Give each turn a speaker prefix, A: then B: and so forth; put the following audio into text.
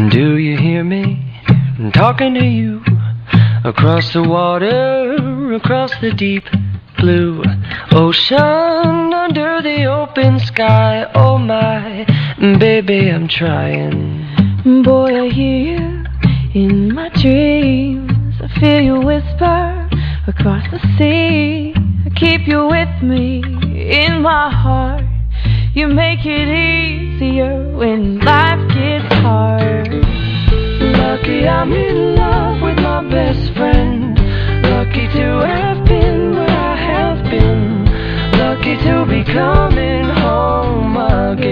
A: Do you hear me? I'm talking to you. Across the water, across the deep blue ocean, under the open sky. Oh my, baby, I'm trying.
B: Boy, I hear you in my dreams. I feel you whisper across the sea. I keep you with me in my heart. You make it easier when life gets hard.
A: Lucky I'm in love with my best friend. Lucky to have been where I have been. Lucky to be coming home again.